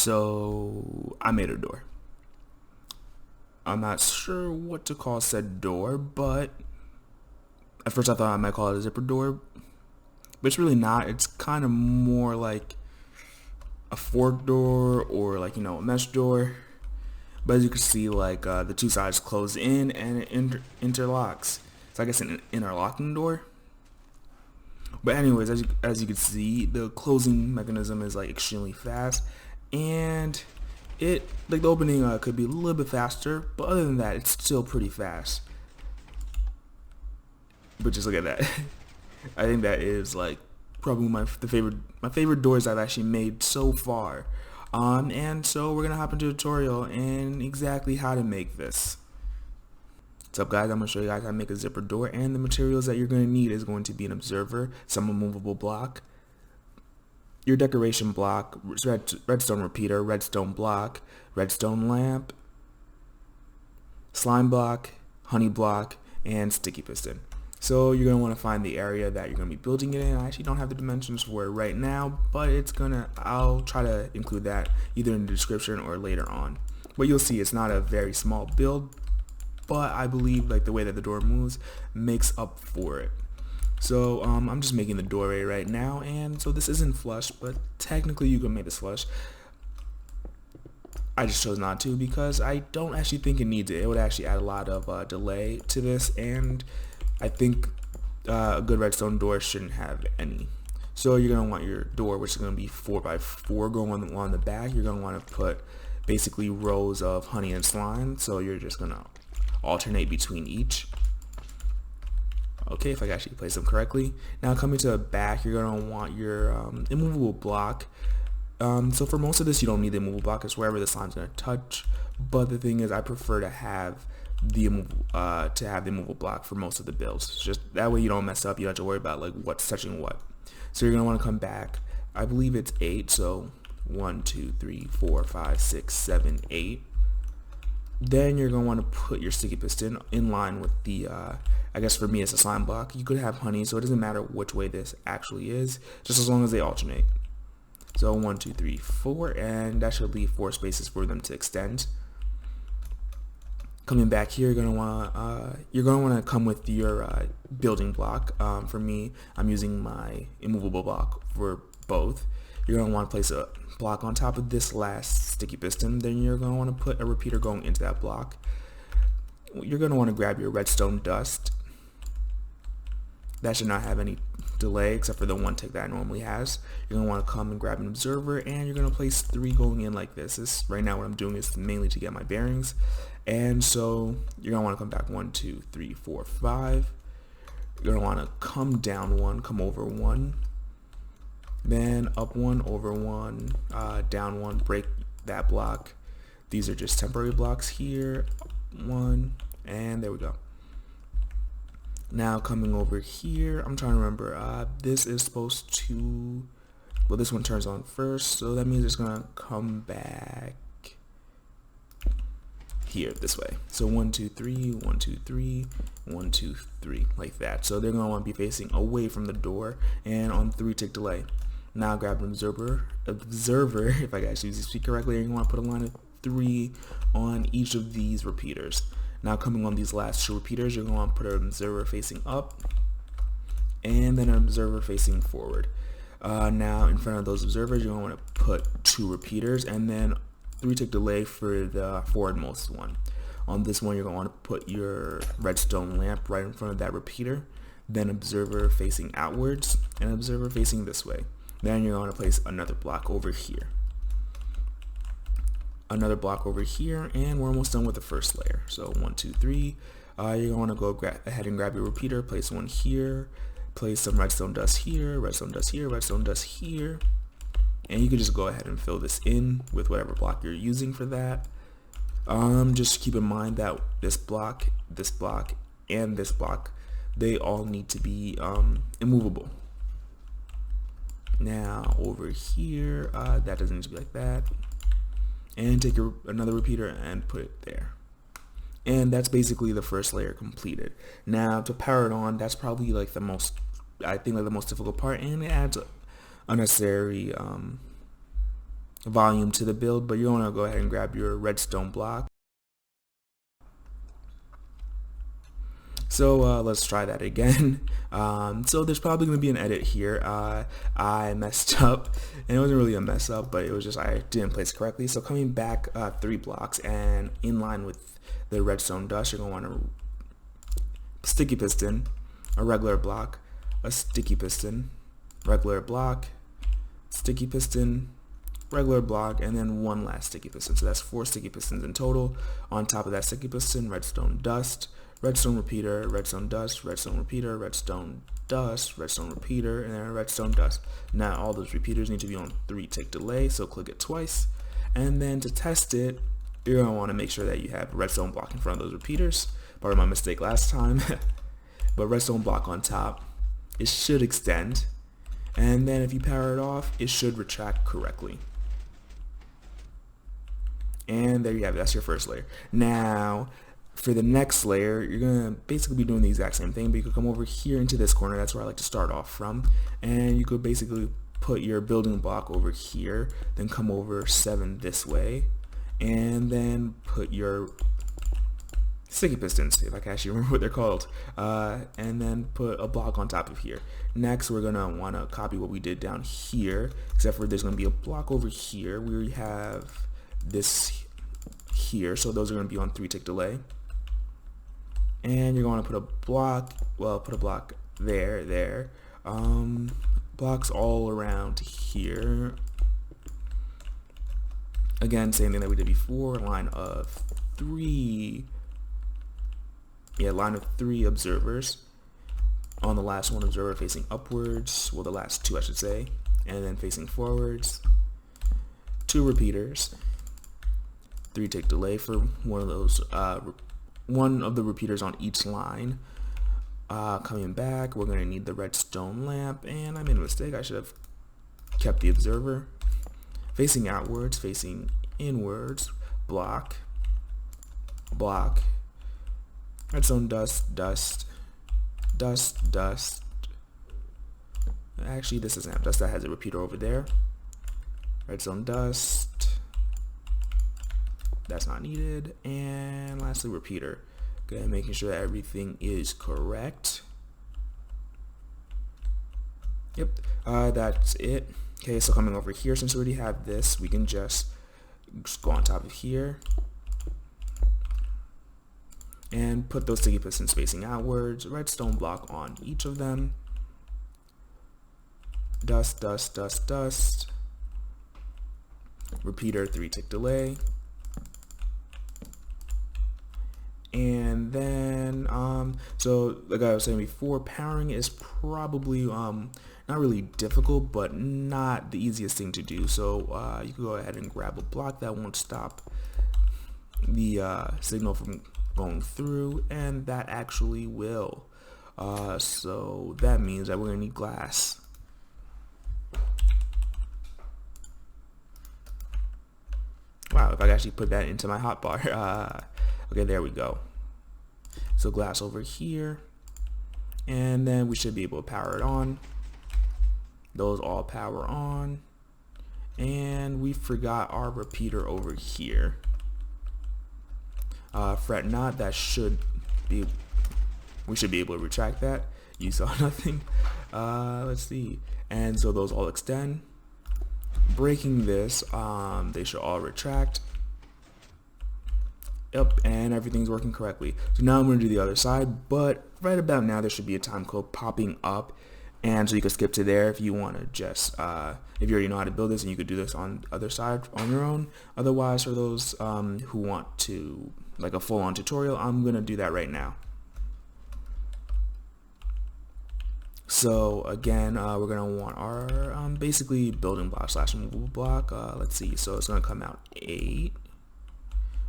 So I made a door. I'm not sure what to call said door, but at first I thought I might call it a zipper door, but it's really not. It's kind of more like a fork door or like, a mesh door. But as you can see, like the two sides close in and it interlocks. So I guess an interlocking door. But anyways, as you can see, the closing mechanism is like extremely fast, and it like the opening could be a little bit faster, but other than that, it's still pretty fast. But just look at that. I think that is like probably my favorite doors I've actually made so far. And so we're gonna hop into a tutorial and exactly how to make this. What's up, guys? I'm gonna show you guys how to make a zipper door, and the materials that you're gonna need is going to be an observer, some immovable block, your decoration block, redstone repeater, redstone block, redstone lamp, slime block, honey block, and sticky piston. So you're going to want to find the area that you're going to be building it in. I actually don't have the dimensions for it right now, but I'll try to include that either in the description or later on. But you'll see it's not a very small build, but I believe like the way that the door moves makes up for it. So I'm just making the doorway right now, and so this isn't flush, but technically you can make this flush. I just chose not to because I don't actually think it needs it. It would actually add a lot of delay to this, and I think a good redstone door shouldn't have any. So you're going to want your door, which is going to be 4x4, going on the back. You're going to want to put basically rows of honey and slime. So you're just going to alternate between each. Okay, if I can actually place them correctly. Now coming to the back, you're going to want your immovable block. So for most of this, you don't need the immovable block. It's wherever the slime's going to touch. But the thing is, I prefer to have the immovable block for most of the builds. Just that way you don't mess up. You don't have to worry about like what's touching what. So you're gonna want to come back. I believe it's 8. So 1, 2, 3, 4, 5, 6, 7, 8. Then you're gonna want to put your sticky piston in line with the. I guess for me it's a slime block. You could have honey, so it doesn't matter which way this actually is, just as long as they alternate. So 1, 2, 3, 4, and that should leave 4 spaces for them to extend. Coming back here, you're gonna want to come with your building block. For me, I'm using my immovable block for both. You're gonna want to place a block on top of this last sticky piston. Then you're gonna want to put a repeater going into that block. You're gonna want to grab your redstone dust. That should not have any delay except for the one tick that it normally has. You're gonna want to come and grab an observer, and you're gonna place 3 going in like this. Right now what I'm doing is mainly to get my bearings. And so you're gonna want to come back 1, 2, 3, 4, 5. You're gonna want to come down 1, come over 1, then up 1, over 1, down 1, break that block. These are just temporary blocks here. 1, and there we go. Now coming over here, I'm trying to remember, this is supposed to, well, this one turns on first, so that means it's gonna come back here this way. So 1, 2, 3, 1, 2, 3, 1, 2, 3, like that. So they're gonna want to be facing away from the door and on 3 tick delay. Now grab an observer, if I can actually speak correctly, and you want to put a line of 3 on each of these repeaters. Now coming on these last 2 repeaters, you're going to want to put an observer facing up and then an observer facing forward. Now in front of those observers, you're going to want to put 2 repeaters and then 3 tick delay for the forwardmost one. On this one, you're going to want to put your redstone lamp right in front of that repeater, then observer facing outwards and observer facing this way. Then you're going to place another block over here. Another block over here, and we're almost done with the first layer. So 1, 2, 3. You're going to go ahead and grab your repeater, place one here, place some redstone dust here, redstone dust here, redstone dust here, and you can just go ahead and fill this in with whatever block you're using for that. Just keep in mind that this block, and this block, they all need to be immovable. Now over here, that doesn't need to be like that. And take another repeater and put it there. And that's basically the first layer completed. Now to power it on, that's probably like the most, I think like the most difficult part, and it adds unnecessary volume to the build, but you're going to go ahead and grab your redstone block. So let's try that again. So there's probably going to be an edit here. I messed up, and it wasn't really a mess up, but it was just I didn't place correctly. So coming back 3 blocks, and in line with the redstone dust, you're going to want a sticky piston, a regular block, a sticky piston, regular block, sticky piston, regular block, and then one last sticky piston. So that's 4 sticky pistons in total. On top of that sticky piston, redstone dust, redstone repeater, redstone dust, redstone repeater, redstone dust, redstone repeater, and then redstone dust. Now all those repeaters need to be on 3 tick delay, so click it twice. And then to test it, you're going to want to make sure that you have a redstone block in front of those repeaters. Part of my mistake last time. But redstone block on top. It should extend. And then if you power it off, it should retract correctly. And there you have it. That's your first layer. Now, for the next layer, you're going to basically be doing the exact same thing, but you could come over here into this corner. That's where I like to start off from. And you could basically put your building block over here, then come over 7 this way, and then put your sticky pistons, if I can actually remember what they're called, and then put a block on top of here. Next, we're going to want to copy what we did down here, except for there's going to be a block over here. We already have this here, so those are going to be on 3 tick delay. And you're going to put a block, well, put a block there, blocks all around here. Again, same thing that we did before, line of 3 observers. On the last one, observer facing upwards, well, the last 2 I should say, and then facing forwards, 2 repeaters, 3 tick delay for one of those, one of the repeaters on each line. Coming back, we're going to need the redstone lamp, and I made a mistake. I should have kept the observer. Facing outwards, facing inwards, block, block, redstone dust, dust, dust, dust. Actually, this is lamp dust. That has a repeater over there. Redstone dust. That's not needed. And lastly, repeater. Okay, making sure that everything is correct. Yep, that's it. Okay, so coming over here, since we already have this, we can just go on top of here and put those sticky pistons facing outwards, redstone block on each of them, dust, dust, dust, dust, repeater 3 tick delay, and then so like I was saying before, powering is probably not really difficult, but not the easiest thing to do. So you can go ahead and grab a block that won't stop the signal from going through, and that actually will. So that means that we're gonna need glass. Wow, if I actually put that into my hotbar. Okay, there we go. So glass over here, and then we should be able to power it on. Those all power on, and we forgot our repeater over here. Fret not, that should be, we should be able to retract that. You saw nothing. Let's see. And so those all extend. Breaking this, they should all retract. Yep, and everything's working correctly. So now I'm going to do the other side, but right about now there should be a time code popping up, and so you can skip to there if you want to just, if you already know how to build this, and you could do this on the other side on your own. Otherwise, for those who want to, like a full-on tutorial, I'm going to do that right now. So again, we're going to want our basically building block slash immovable block. Let's see, so it's going to come out 8.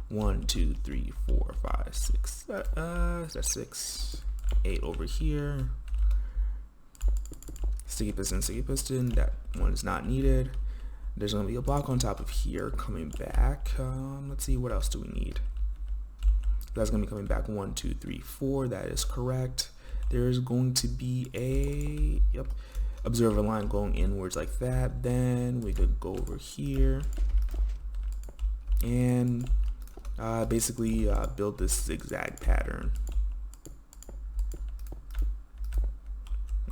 1, 2, 3, 4, 5, 6. That's 6. 8 over here. Sticky piston. That one is not needed. There's going to be a block on top of here coming back. Let's see, what else do we need? That's going to be coming back 1, 2, 3, 4. That is correct. There's going to be a observer line going inwards like that. Then we could go over here and basically build this zigzag pattern.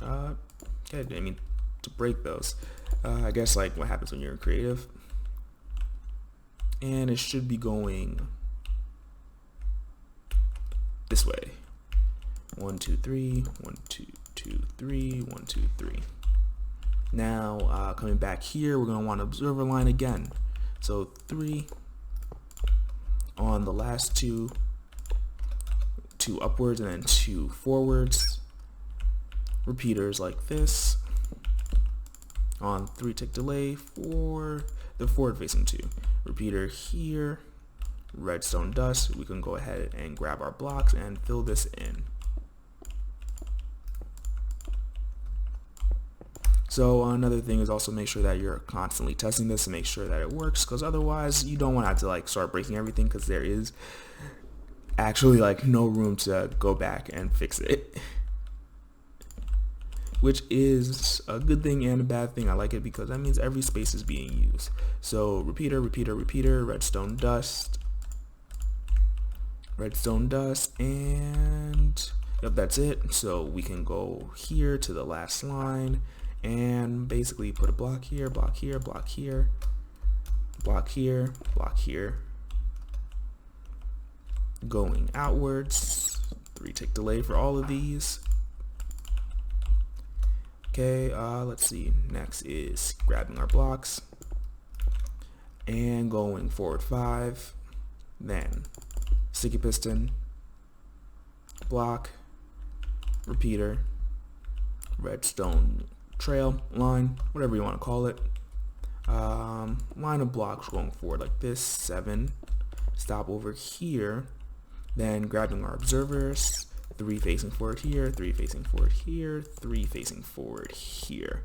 Okay, I mean, to break those, I guess like what happens when you're creative. And it should be going this way. 1 2 3 1 2 2 3 1 2 3. Now coming back here, we're going to want to observer line again. So 3 on the last two upwards and then 2 forwards. Repeaters like this on 3 tick delay for the forward facing 2. Repeater here, redstone dust. We can go ahead and grab our blocks and fill this in. So another thing is also make sure that you're constantly testing this and make sure that it works, because otherwise you don't want to have to like start breaking everything, because there is actually like no room to go back and fix it. Which is a good thing and a bad thing. I like it because that means every space is being used. So repeater, repeater, repeater, redstone dust, and yep, that's it. So we can go here to the last line and basically put a block here, block here, block here, block here, block here, going outwards. 3 tick delay for all of these. Okay, let's see. Next is grabbing our blocks and going forward 5, then sticky piston, block, repeater, redstone trail, line, whatever you want to call it. Line of blocks going forward like this, 7. Stop over here, then grabbing our observers. 3 facing forward here, 3 facing forward here, 3 facing forward here.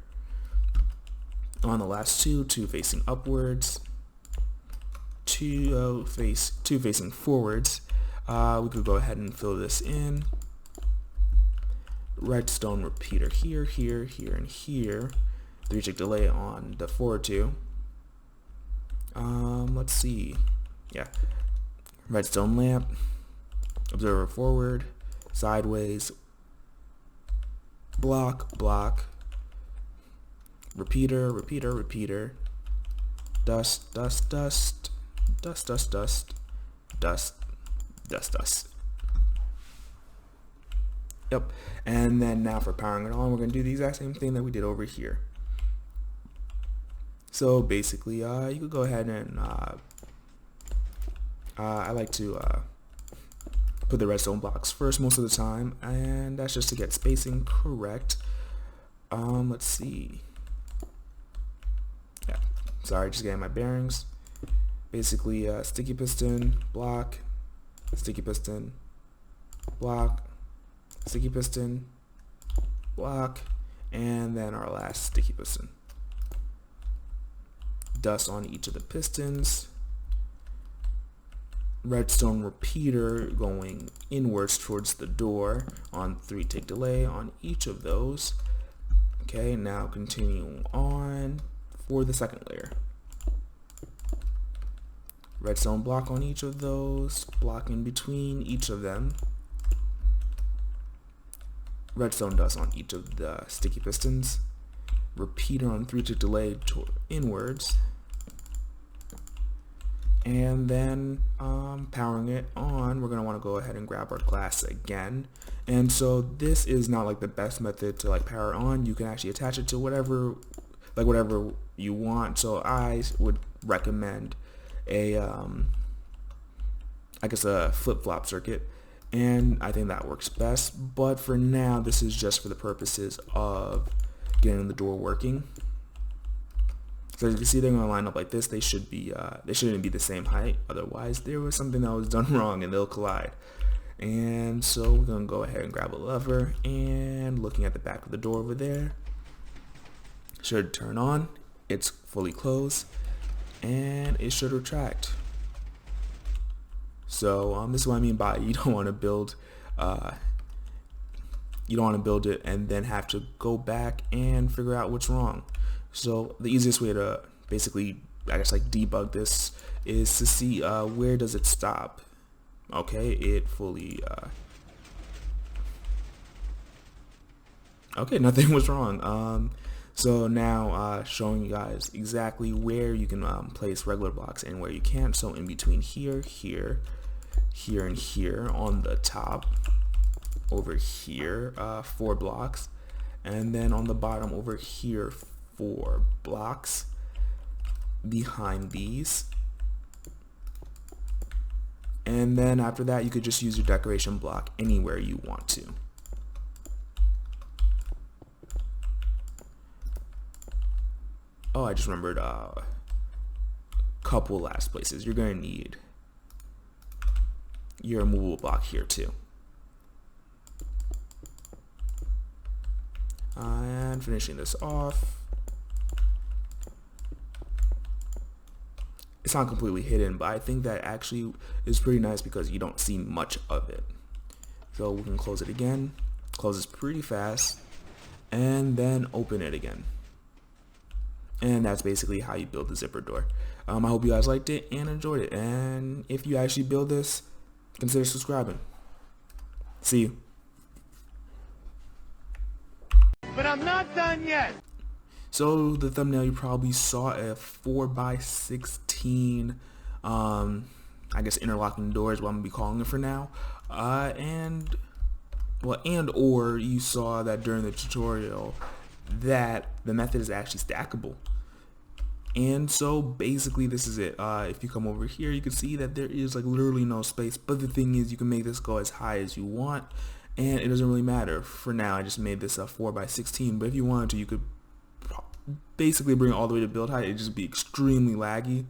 On the last 2 facing upwards, 2 facing forwards. We could go ahead and fill this in. Redstone repeater here, here, here, and here. 3 tick delay on the forward 2. Let's see. Yeah. Redstone lamp, observer forward, sideways, block, block, repeater, repeater, repeater, dust, dust, dust, dust, dust, dust, dust, dust, dust. Yep. And then now for powering it on, we're going to do the exact same thing that we did over here. So basically, you could go ahead and I like to put the redstone blocks first most of the time, and that's just to get spacing correct. Let's see. Yeah, sorry, just getting my bearings. Basically, sticky piston, block, sticky piston, block, sticky piston, block, and then our last sticky piston. Dust on each of the pistons. Redstone repeater going inwards towards the door on 3 tick delay on each of those. Okay, now continuing on for the second layer. Redstone block on each of those, block in between each of them. Redstone dust on each of the sticky pistons. Repeater on 3 tick delay inwards. And then powering it on, we're going to want to go ahead and grab our glass again. And so this is not like the best method to like power on. You can actually attach it to whatever you want. So I would recommend a I guess a flip-flop circuit, and I think that works best. But for now, this is just for the purposes of getting the door working. So as you can see, they're going to line up like this. They shouldn't be the same height. Otherwise, there was something that was done wrong and they'll collide. And so we're going to go ahead and grab a lever, and looking at the back of the door over there, should turn on. It's fully closed, and it should retract. So this is what I mean by you don't want to build You don't want to build it and then have to go back and figure out what's wrong. So the easiest way to basically, I guess, like debug this is to see where does it stop. Okay, it fully okay, nothing was wrong. So now showing you guys exactly where you can place regular blocks and where you can't. So in between here, here, here, and here on the top, over here, 4 blocks, and then on the bottom over here, 4 blocks behind these. And then after that, you could just use your decoration block anywhere you want to. Oh, I just remembered a couple last places. You're going to need your immovable block here too. And finishing this off. It's not completely hidden, but I think that actually is pretty nice because you don't see much of it. So we can close it again. Close this pretty fast. And then open it again. And that's basically how you build the zipper door. I hope you guys liked it and enjoyed it. And if you actually build this, consider subscribing. See you. But I'm not done yet. So the thumbnail, you probably saw a 4x16, I guess interlocking door is what I'm gonna be calling it for now. Or you saw that during the tutorial that the method is actually stackable. And so basically this is it. If you come over here, you can see that there is like literally no space, but the thing is you can make this go as high as you want, and it doesn't really matter. For now, I just made this a 4x16, but if you wanted to, you could basically bring it all the way to build height. It'd just be extremely laggy.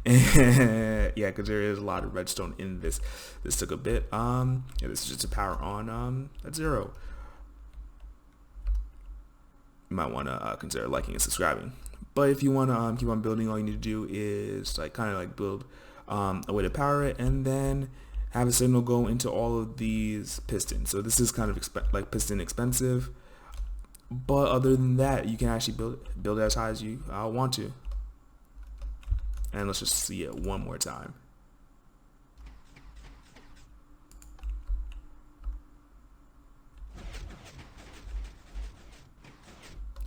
And yeah, because there is a lot of redstone in this. This took a bit. Yeah, this is just a power on at 0. You might want to consider liking and subscribing. But if you want to keep on building, all you need to do is like kind of like build a way to power it, and then have a signal go into all of these pistons. So this is kind of like piston expensive, but other than that, you can actually build it as high as you want to. And let's just see it one more time.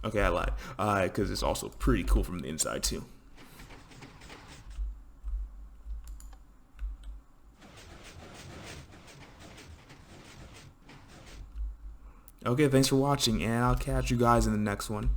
Okay, I lied, because it's also pretty cool from the inside too. Okay, thanks for watching, and I'll catch you guys in the next one.